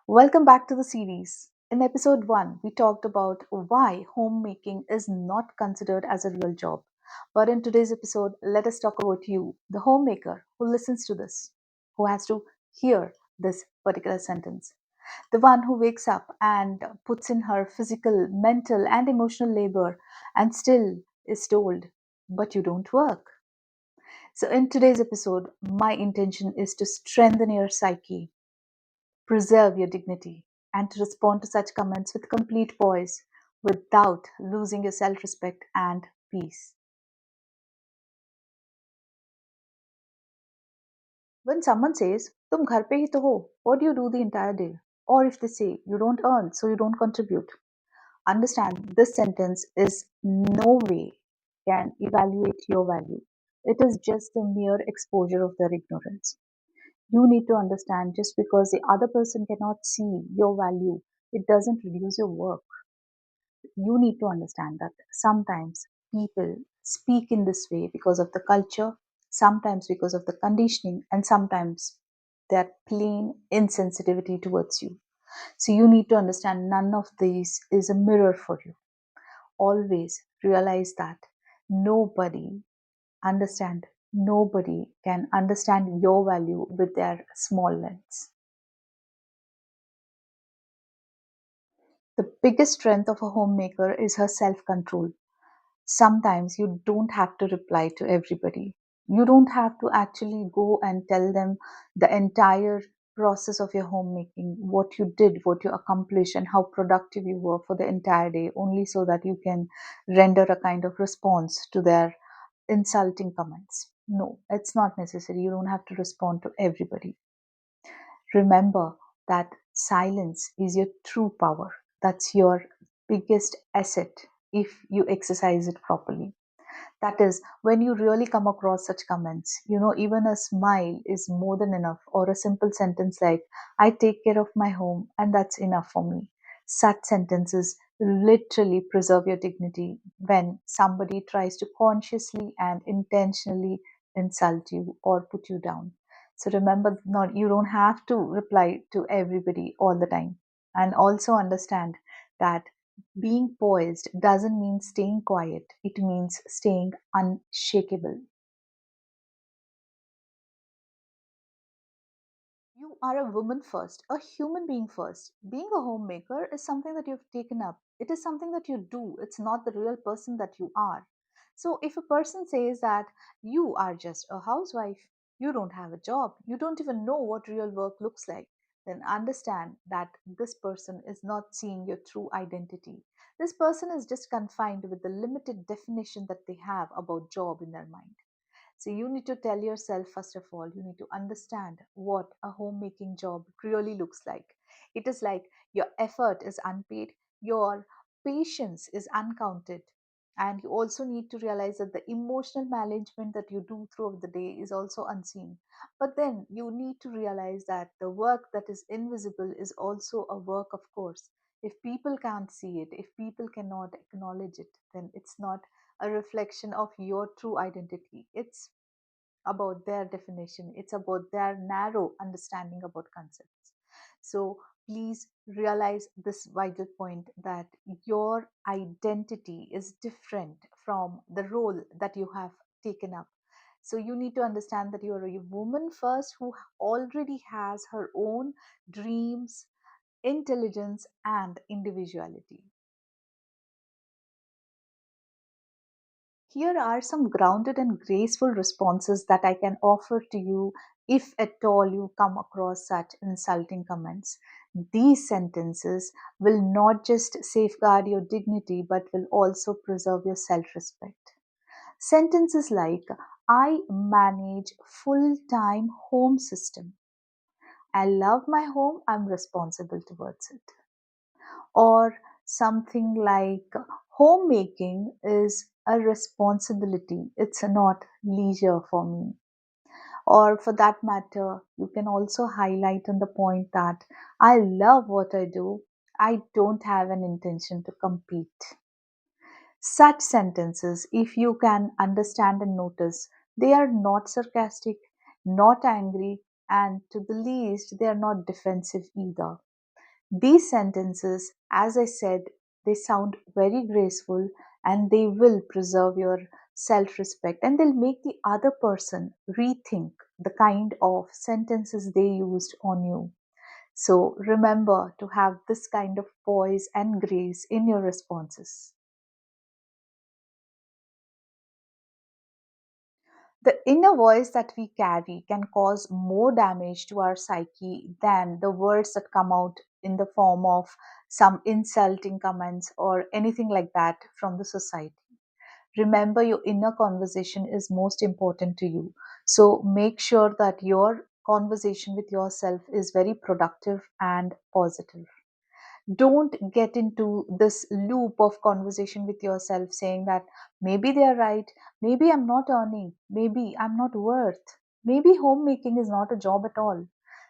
Welcome back to the series. In episode 1, we talked about why homemaking is not considered as a real job. But in today's episode, let us talk about you, the homemaker who listens to this, who has to hear this particular sentence. The one who wakes up and puts in her physical, mental, and emotional labor and still is told, but you don't work. So, in today's episode, my intention is to strengthen your psyche, preserve your dignity, and to respond to such comments with complete poise without losing your self respect and peace. When someone says, Tum ghar pe hi to ho, what do you do the entire day? Or if they say, You don't earn, so you don't contribute. Understand this sentence is no way can evaluate your value. It is just the mere exposure of their ignorance. You need to understand just because the other person cannot see your value, it doesn't reduce your work. You need to understand that sometimes people speak in this way because of the culture, sometimes because of the conditioning, and sometimes their plain insensitivity towards you. So you need to understand none of these is a mirror for you. Always realize that nobody nobody can understand your value with their small lens. The biggest strength of a homemaker is her self control. Sometimes you don't have to reply to everybody. You don't have to actually go and tell them the entire process of your homemaking, what you did, what you accomplished, and how productive you were for the entire day, only so that you can render a kind of response to their insulting comments. No, it's not necessary. You don't have to respond to everybody. Remember that silence is your true power. That's your biggest asset if you exercise it properly. That is, when you really come across such comments, even a smile is more than enough, or a simple sentence like, I take care of my home and that's enough for me. Such sentences literally preserve your dignity when somebody tries to consciously and intentionally insult you or put you down. So remember, not you don't have to reply to everybody all the time. And also understand that being poised doesn't mean staying quiet, it means staying unshakable. You are a woman first, a human being first. Being a homemaker is something that you've taken up, it is something that you do, it's not the real person that you are. So, if a person says that you are just a housewife, you don't have a job, you don't even know what real work looks like, then understand that this person is not seeing your true identity. This person is just confined with the limited definition that they have about job in their mind. So you need to tell yourself, first of all, you need to understand what a homemaking job really looks like. It is like your effort is unpaid, your patience is uncounted, and you also need to realize that the emotional management that you do throughout the day is also unseen. But then you need to realize that the work that is invisible is also a work, of course. If people can't see it, if people cannot acknowledge it, then it's not a reflection of your true identity. It's about their definition, it's about their narrow understanding about concepts. So please realize this vital point that your identity is different from the role that you have taken up. So you need to understand that you're a woman first who already has her own dreams, intelligence, and individuality. Here are some grounded and graceful responses that I can offer to you if at all you come across such insulting comments. These sentences will not just safeguard your dignity but will also preserve your self respect. Sentences like, I manage full time home system. I love my home, I'm responsible towards it. Or something like, homemaking is a responsibility, it's not leisure for me. Or for that matter, you can also highlight on the point that I love what I do, I don't have an intention to compete. Such sentences, if you can understand and notice, they are not sarcastic, not angry, and to the least, they are not defensive either. These sentences, as I said, they sound very graceful, and they will preserve your self respect, and they'll make the other person rethink the kind of sentences they used on you. So remember to have this kind of poise and grace in your responses. The inner voice that we carry can cause more damage to our psyche than the words that come out in the form of some insulting comments or anything like that from the society. Remember, your inner conversation is most important to you. So make sure that your conversation with yourself is very productive and positive. Don't get into this loop of conversation with yourself saying that maybe they are right, maybe I'm not earning, maybe I'm not worth, maybe homemaking is not a job at all.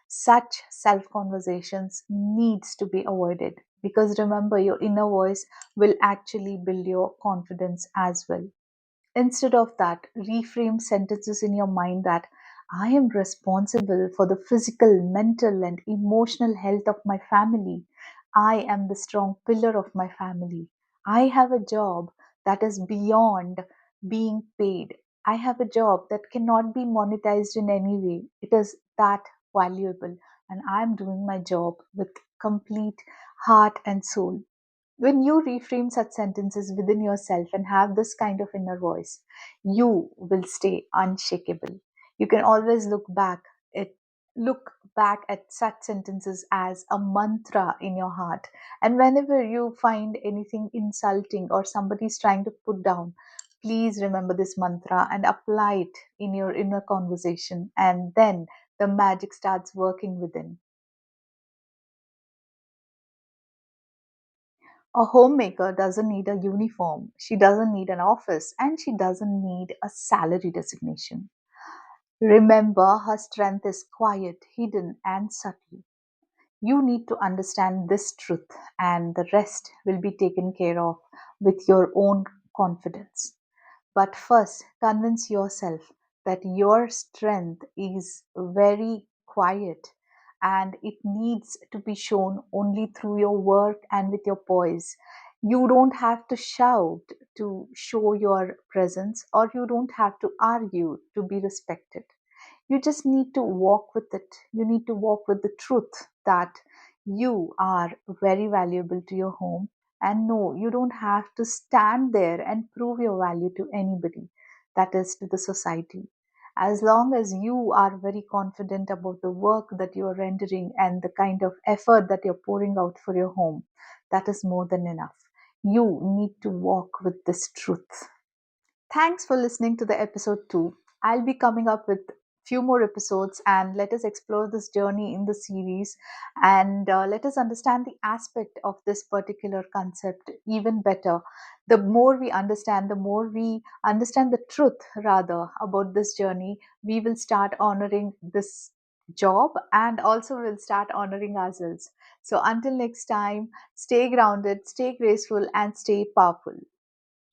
Such self conversations needs to be avoided, because remember, your inner voice will actually build your confidence as well. Instead of that, reframe sentences in your mind that I am responsible for the physical, mental, and emotional health of my family. I am the strong pillar of my family. I have a job that is beyond being paid. I have a job that cannot be monetized in any way. It is that valuable, and I am doing my job with complete heart and soul. When you reframe such sentences within yourself and have this kind of inner voice, you will stay unshakable. You can always look back at such sentences as a mantra in your heart. And whenever you find anything insulting or somebody's trying to put down, please remember this mantra and apply it in your inner conversation, and then the magic starts working within. A homemaker doesn't need a uniform, she doesn't need an office, and she doesn't need a salary designation. Remember, her strength is quiet, hidden, and subtle. You need to understand this truth, and the rest will be taken care of with your own confidence. But first, convince yourself that your strength is very quiet, and it needs to be shown only through your work and with your poise. You don't have to shout to show your presence, or you don't have to argue to be respected. You just need to walk with it. You need to walk with the truth that you are very valuable to your home. And no, you don't have to stand there and prove your value to anybody, that is, to the society. As long as you are very confident about the work that you are rendering and the kind of effort that you're pouring out for your home, that is more than enough. You need to walk with this truth. Thanks for listening to the episode 2. I'll be coming up with few more episodes, and let us explore this journey in the series, and let us understand the aspect of this particular concept even better. The more we understand, the more we understand the truth rather about this journey, we will start honoring this job, and also will start honoring ourselves. So until next time, stay grounded, stay graceful, and stay powerful.